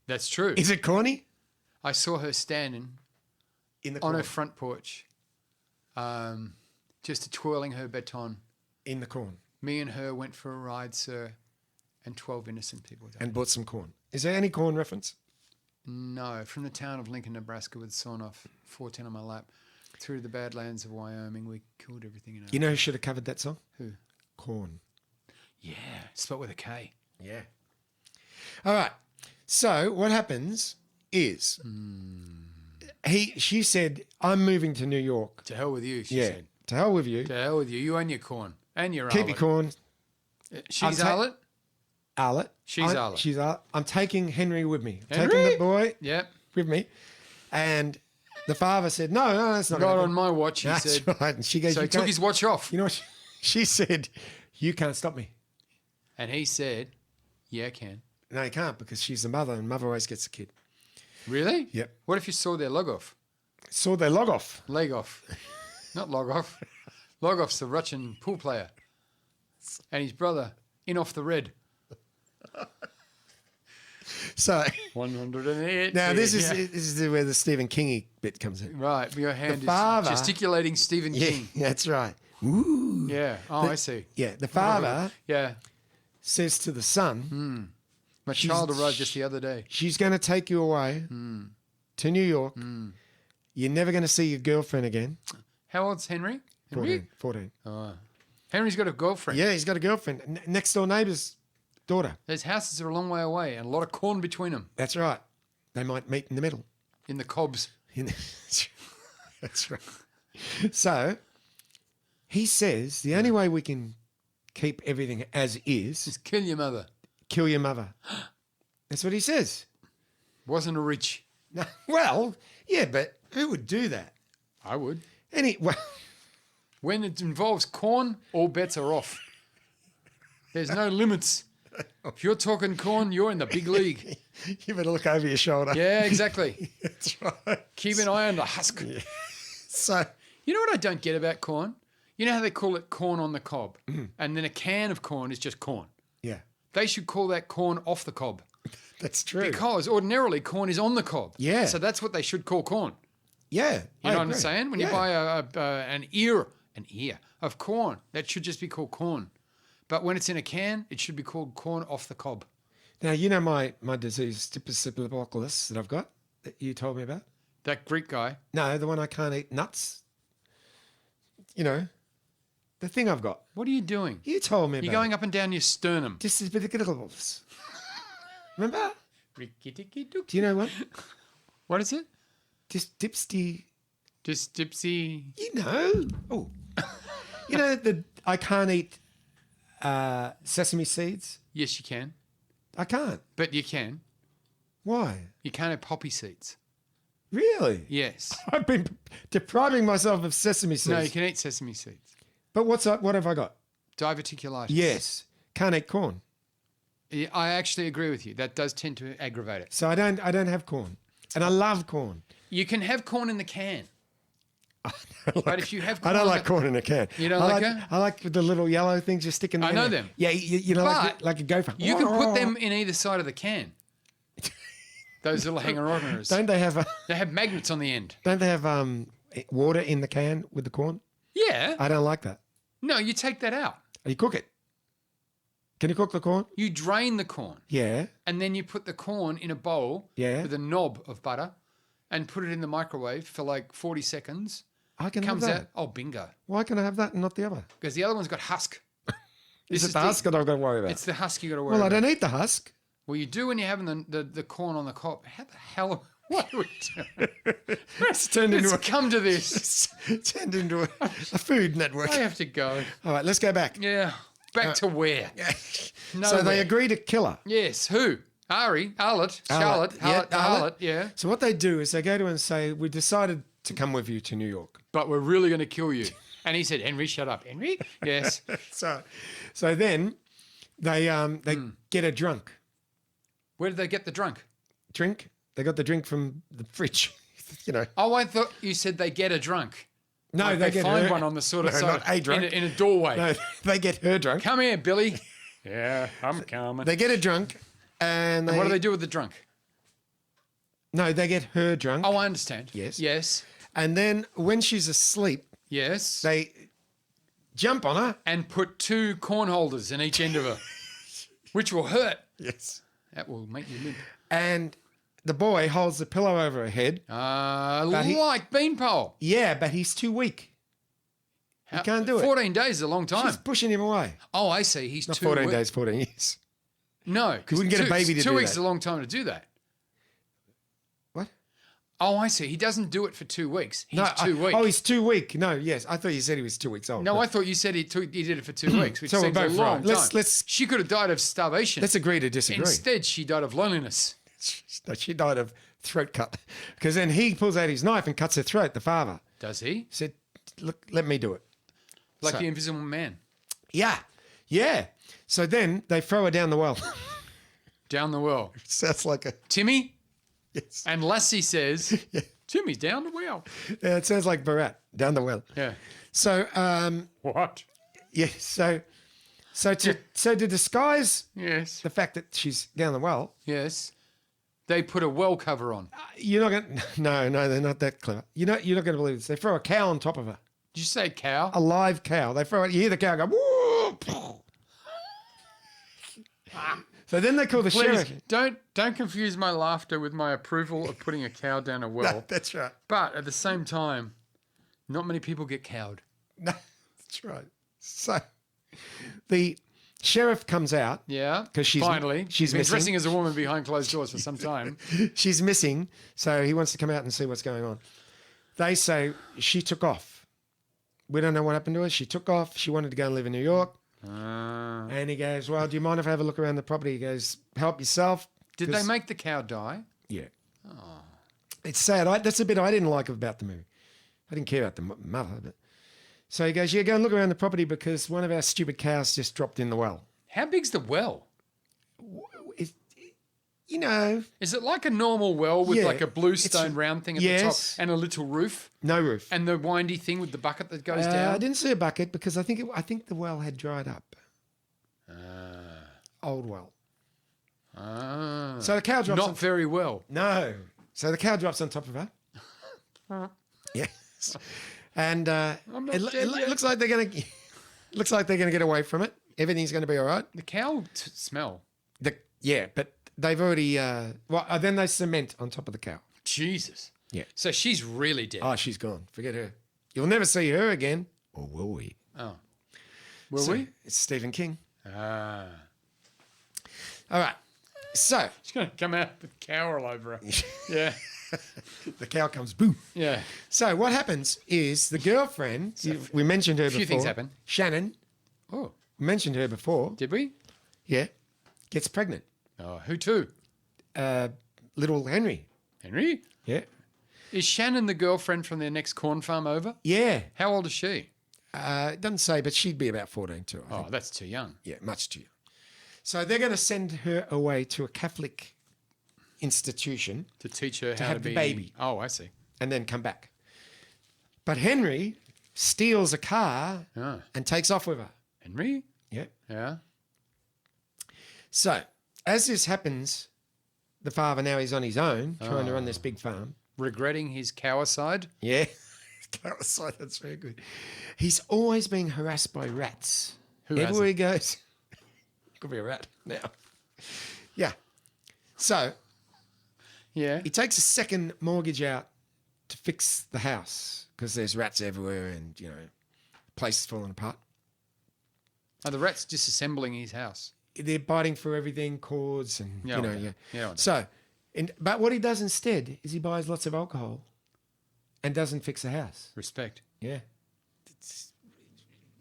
That's true. Is it corny? I saw her standing In the on corn. her front porch, just twirling her baton. In the corn. Me and her went for a ride, sir, and 12 innocent people died. And bought some corn. Is there any corn reference? No, from the town of Lincoln, Nebraska, with sawn off 14 on my lap, through the Badlands of Wyoming, we killed everything in our... You know who should have covered that song? Who? Corn. Yeah, spelled with a K. Yeah. All right. So what happens is she said, I'm moving to New York. To hell with you, she said. To hell with you. To hell with you. You and your corn. And your Keep your corn. She's Arlette? Arlette. She's Arlette. She's Arlette. I'm taking Henry with me. Henry? Taking the boy Yep. with me. And the father said, no, that's not Not gonna on my watch, he That's said. right. And she goes, So you he took can't- his watch off. You know what? She said, you can't stop me. And he said, yeah, I can. No, you can't because she's the mother and mother always gets the kid. Really? Yep. What if you saw their log off? Saw their log off. Leg off. Not log off. Log off's the Russian pool player. And his brother, in off the red. So 108. now this Yeah. is where the Stephen Kingy bit comes in. Right, your hand father- is gesticulating Stephen Yeah, King. that's right. Ooh. Yeah. Oh, I see. Yeah, the father Yeah. says to the son, My child arrived just the other day. she's going to take you away to New York. You're never going to see your girlfriend again. How old's Henry? Henry? 14. Oh. Henry's got a girlfriend. Yeah, he's got a girlfriend. Next door neighbour's daughter. Those houses are a long way away and a lot of corn between them That's right. They might meet in the middle. in the cobs. That's right. So he says the only way we can keep everything as is, Just kill your mother. kill your mother. That's what he says. Wasn't a rich. No, well, yeah, but who would do that? I would. Well, When it involves corn, all bets are off. There's no limits. If you're talking corn, you're in the big league. you better look over your shoulder. Yeah, exactly. That's right. Keep an eye on the husk. So, You know what I don't get about corn? You know how they call it corn on the cob? And then a can of corn is just corn. yeah, They should call that corn off the cob. that's true. Because ordinarily corn is on the cob. Yeah. So that's what they should call corn. yeah. You know what I'm saying? When you buy an ear of corn, that should just be called corn. But when it's in a can, it should be called corn off the cob. Now, you know my disease, Stipicyplococcus, that I've got, that you told me about? That Greek guy. No, the one I can't eat nuts. You know, the thing I've got. What are you doing? You told me about You're going up and down your sternum. Stipicyplococcus. Remember? Do Do you know what? What is it? Dipsty. Just dipsy. You know. Oh. You know, I can't eat sesame seeds. Yes, you can. I can't. But you can. Why? You can't have poppy seeds. Really? Yes. I've been depriving myself of sesame seeds. No, you can eat sesame seeds. But what have I got? Diverticulitis. Yes. Can't eat corn. Yeah, I actually agree with you. That does tend to aggravate it. So I don't have corn. And I love corn. You can have corn in the can. But if you have I don't corn like corn in a can. You don't I like like it? I like the little yellow things you stick in the I know them. Yeah, you know, But like a gopher. You can put them in either side of the can. Those little hanger-oners. Don't they have They have magnets on the end. water in the can with the corn? Yeah. I don't like that. No, you take that out. You cook it. Can you cook the corn? You drain the corn. Yeah. And then you put the corn in a bowl Yeah. with a knob of butter and put it in the microwave for like 40 seconds. I can Comes have that. out. Oh, bingo. Why can I have that and not the other? Because the other one's got husk. Is it the husk that I've got to worry about? It's the husk you got to worry Well, I about. don't eat the husk. Well, you do when you're having the corn on the cob. How the hell? What are we doing? It's turned into Let's come to this. turned into a food network. I have to go. All right, let's go back. Yeah. Back to where? So Nowhere. they agree to kill her. Yes. Who? Arlette, Charlotte, Yeah, Arlette, yeah. So what they do is they go to her and say, "We decided to come with you to New York." But we're really going to kill you. And he said, Henry, shut up. Henry? Yes. So then they get her drunk. Where did they get the drunk? Drink. They got the drink from the fridge. You know. Oh, I thought you said they get a drunk. No, Like they they get find her, one on the sort of no, side not a drunk. in a doorway. No, they get her drunk. Come here, Billy. Yeah, I'm coming. They get her drunk, and What do they do with the drunk? No, they get her drunk. Oh, I understand. Yes. Yes. And then when she's asleep, Yes. they jump on her. And put 2 corn holders in each end of her, which will hurt. Yes. That will make you limp. And the boy holds the pillow over her head. Like beanpole. Yeah, but he's too weak. He can't do it. 14 days is a long time. She's pushing him away. Oh, I see. He's Not 2 14 weeks. days, 14 years. No, You because wouldn't get a baby to 2 do weeks that. is a long time to do that. What? Oh, I see. He doesn't do it for 2 weeks. He's No, 2 weeks. Oh, he's 2 week. No, yes. I thought you said he was 2 weeks old. No, but I thought you said he did it for 2 weeks, which So we're seems a both long right. time. Let's- She could have died of starvation. let's agree to disagree. Instead, she died of loneliness. No, she died of throat cut. Because then he pulls out his knife and cuts her throat, the father. Does he? Said, look, let me do it. Like So- the Invisible Man. Yeah. Yeah. So then they throw her down the well. Down the well. Sounds like a... Timmy? Yes. And Lassie says, Timmy's down the well. Yeah, it sounds like Barat, down the well. Yeah. So, What? yeah, so to disguise Yes. the fact that she's down the well, Yes. They put a well cover on. you're not going to... No, they're not that clever. You're not going to believe this. They throw a cow on top of her. Did you say cow? A live cow. They throw it. You hear the cow go, woo! So then they call the Please, sheriff. don't confuse my laughter with my approval of putting a cow down a well. No, that's right. But at the same time, not many people get cowed. No, that's right. So the sheriff comes out. Yeah. 'Cause she's finally been been missing. dressing as a woman behind closed doors for some time. She's missing, so he wants to come out and see what's going on. They say she took off. We don't know what happened to her. She took off. She wanted to go and live in New York. And he goes, well, do you mind if I have a look around the property? He goes, help yourself. Did they 'Cause- make the cow die? Yeah. It's sad. That's the bit I didn't like about the movie. I didn't care about the mother. But... So he goes, yeah, go and look around the property because one of our stupid cows just dropped in the well. How big's the well? It, you know, Is it like a normal well with Yeah, like a blue it's- stone round thing at yes. the top and a little roof no roof. and the windy thing with the bucket that goes I down? didn't see a bucket because I think the well had dried up. Old well. So the cow drops Not on... very well. No. So the cow drops on top of her. Yes. And not dead yet. looks like they're going to... Looks like they're going to get away from it. Everything's going to be all right. The cow smell. Yeah, but they've already... then they cement on top of the cow. Jesus. Yeah. So she's really dead. Oh, she's gone. Forget her. You'll never see her again. Or will we? Oh. Will So, we? It's Stephen King. Ah. All right. So She's going to come out with a cow all over her. Yeah. the cow comes, boom. Yeah. So what happens is the girlfriend, we mentioned her before. few things happen. Shannon, Oh, we mentioned her before. did we? Yeah. Gets pregnant. Oh, who to? Little Henry. Henry? Yeah. Is Shannon the girlfriend from their next corn farm over? Yeah. How old is she? It doesn't say, but she'd be about 14 too, I think. Oh, that's too young. Yeah, much too young. So they're going to send her away to a Catholic institution To teach her how have to the be... baby. Oh, I see. and then come back. But Henry steals a car Ah. and takes off with her. Henry? Yeah. Yeah. So as this happens, the father now is on his own, trying to run this big farm. Regretting his cowicide? Yeah. That's very good. He's always being harassed by rats. Everywhere hasn't? he goes. Could be a rat now. Yeah. So Yeah. he takes a second mortgage out to fix the house because there's rats everywhere and, you know, the place is falling apart. Are the rats disassembling his house? They're biting through everything, cords and, Yeah, you know, okay. yeah. Yeah, I know. So, but what he does instead is he buys lots of alcohol and doesn't fix the house. Respect. Yeah. It's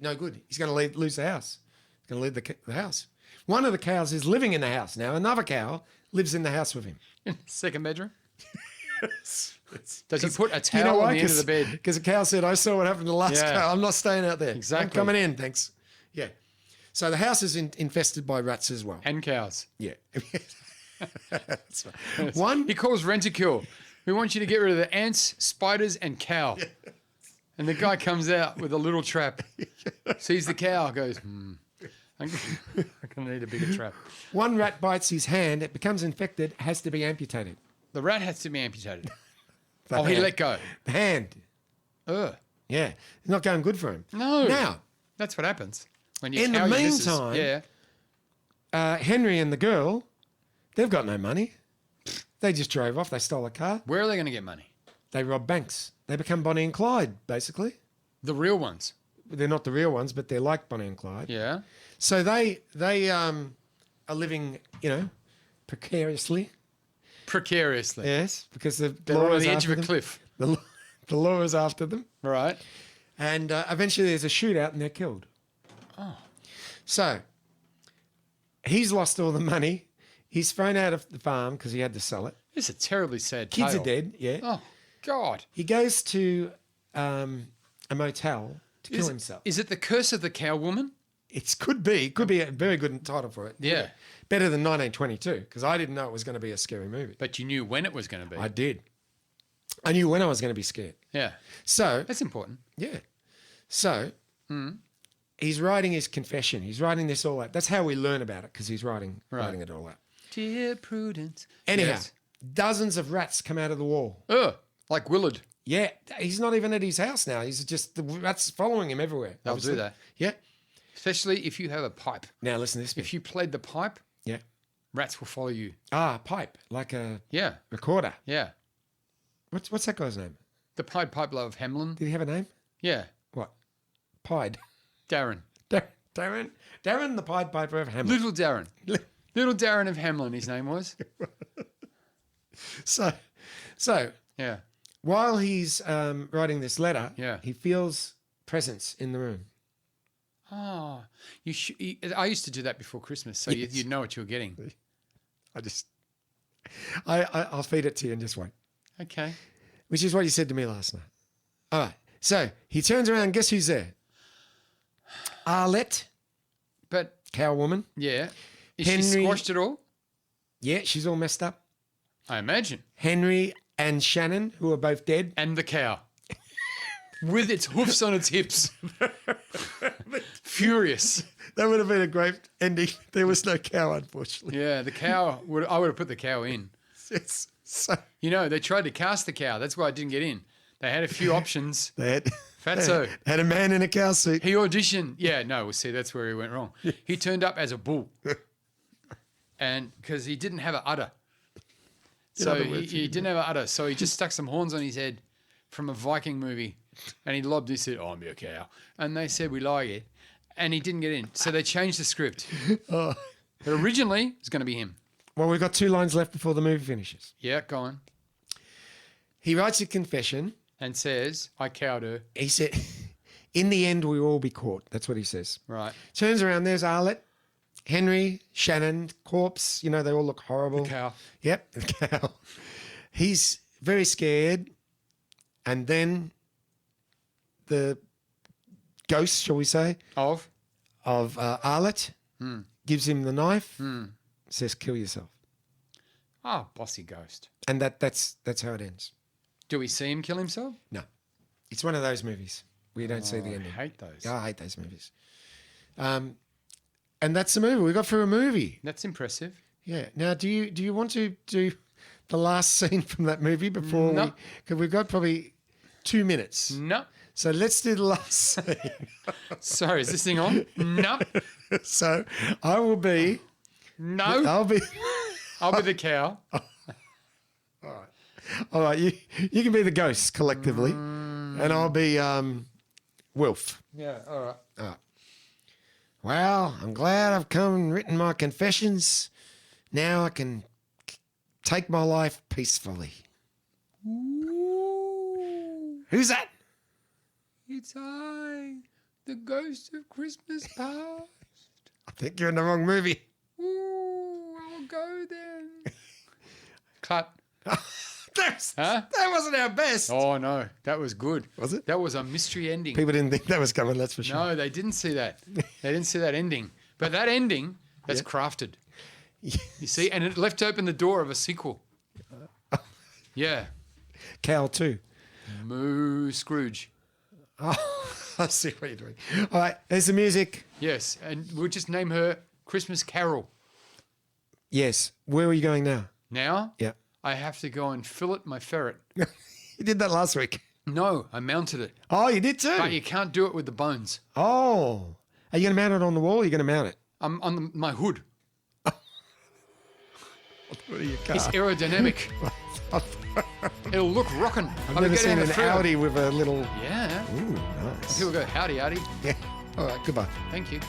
no good. He's going to lose the house. He's going to leave the house. One of the cows is living in the house now. Another cow lives in the house with him. Second bedroom? Does he put a towel You know on why? the end of the bed? Because the cow said, I saw what happened to the last Yeah. cow. I'm not staying out there. Exactly. I'm coming in, thanks. Yeah. So the house is infested by rats as well. And cows. Yeah. That's right. One, He calls Rent-A-Kill. We want you to get rid of the ants, spiders, and cow. And the guy comes out with a little trap, sees the cow, goes, I'm going to need a bigger trap. one rat bites his hand. It becomes infected, has to be amputated. The rat has to be amputated. The Oh, he hand. let go. The hand. Ugh. Yeah. It's not going good for him. No. Now, That's what happens. When you In the cow your missus. meantime- Yeah. Henry and the girl, they've got no money. They just drove off. They stole a car. Where are they going to get money? They rob banks. They become Bonnie and Clyde, basically. The real ones. they're not the real ones, but they're like Bonnie and Clyde. Yeah. So they are living, precariously. Precariously. Yes, because the They're law on is the edge after of a them. cliff. The law is after them. Right. And eventually there's a shootout and they're killed. Oh. So he's lost all the money. He's thrown out of the farm because he had to sell it. It's a terribly sad Kids tale. are dead, yeah. Oh, God. He goes to a motel to kill himself. Is it The Curse of the Cow Woman? It could be a very good title for it. Yeah. Better than 1922 because I didn't know it was going to be a scary movie. But you knew when it was going to be. I did. I knew when I was going to be scared. Yeah. So, That's important. yeah. So, he's writing his confession. He's writing this all out. That's how we learn about it because he's writing it all out. Dear Prudence. Anyhow, Yes. dozens of rats come out of the wall. Ugh, like Willard. Yeah, he's not even at his house now. He's just, the rats following him everywhere. They'll obviously. do that. Yeah. Especially if you have a pipe. Now listen to this bit. If you played the pipe, Yeah. rats will follow you. Pipe, like a Yeah. recorder. Yeah. What's that guy's name? The Pied Piper of Hamelin. Did he have a name? Yeah. What? Pied. Darren. Darren, the Pied Piper of Hamlet. Little Darren. Little Darren of Hamelin, his name was. So, Yeah. while he's writing this letter, Yeah. he feels presence in the room. Oh, I used to do that before Christmas, so you'd know what you were getting. I'll feed it to you and just wait. Okay. Which is what you said to me last night. All right. So he turns around. Guess who's there? Arlette, But, cow woman. yeah. Is she Henry- squashed at all? Yeah, she's all messed up. I imagine. Henry and Shannon, who are both dead. And the cow. With its hoofs on its hips. Furious. That would have been a great ending. There was no cow, unfortunately. Yeah, the cow, I would have put the cow in. It's so You know, they tried to cast the cow. That's why I didn't get in. They had a few options. they had, Fatso. had a man in a cow suit. He auditioned. Yeah, no, well, see, that's where he went wrong. He turned up as a bull. And because he didn't have an udder. So other words, he didn't have an udder. So he just stuck some horns on his head from a Viking movie. And he lobbed, he said, I'm your cow. And they said, we like it. And he didn't get in. So they changed the script. Oh. But originally, it was going to be him. Well, we've got 2 lines left before the movie finishes. Yeah, go on. He writes a confession. And says, I cowed her. He said, in the end, we will all be caught. That's what he says. Right. Turns around, there's Arlette, Henry, Shannon, corpse. You know, they all look horrible. Cow. Yep, the cow. He's very scared. And then the ghost, shall we say, Of? Arlette gives him the knife, says, kill yourself. Oh, bossy ghost. And that's how it ends. Do we see him kill himself? No. It's one of those movies where you don't see the I ending. hate those. I hate those movies. And that's the movie. We got through a movie. That's impressive. Yeah. Now, do you want to do the last scene from that movie before No. we? Because we've got probably 2 minutes. No. So let's do the last scene. Sorry, is this thing on? No. So I will be. No. I'll be. I'll be the cow. All right. You can be the ghosts collectively, and I'll be Wilf. Yeah, all right. Well, I'm glad I've come and written my confessions. Now I can take my life peacefully. Ooh, Who's that? it's I, the ghost of Christmas past. I think you're in the wrong movie. Ooh, I'll go then. Cut. That wasn't our best. Oh, no, that was good. Was it? That was a mystery ending. People didn't think that was coming, that's for sure. No, they didn't see that. They didn't see that ending. But that ending, that's crafted. You see? And it left open the door of a sequel. Yeah. Cal too. Moo Scrooge. Oh, I see what you're doing. All right, there's the music. Yes. And we'll just name her Christmas Carol. Yes. Where are you going now? Now, Yeah. I have to go and fillet my ferret. You did that last week. No, I mounted it. Oh, you did too? But you can't do it with the bones. Oh. Are you going to mount it on the wall or are you going to mount it? I'm on my hood. What are your car? It's aerodynamic. It'll look rockin'. I've never seen an freeway. Audi with a little... Yeah. Ooh, nice. Nice. People go, howdy, howdy. Yeah. All right. Goodbye. Thank you.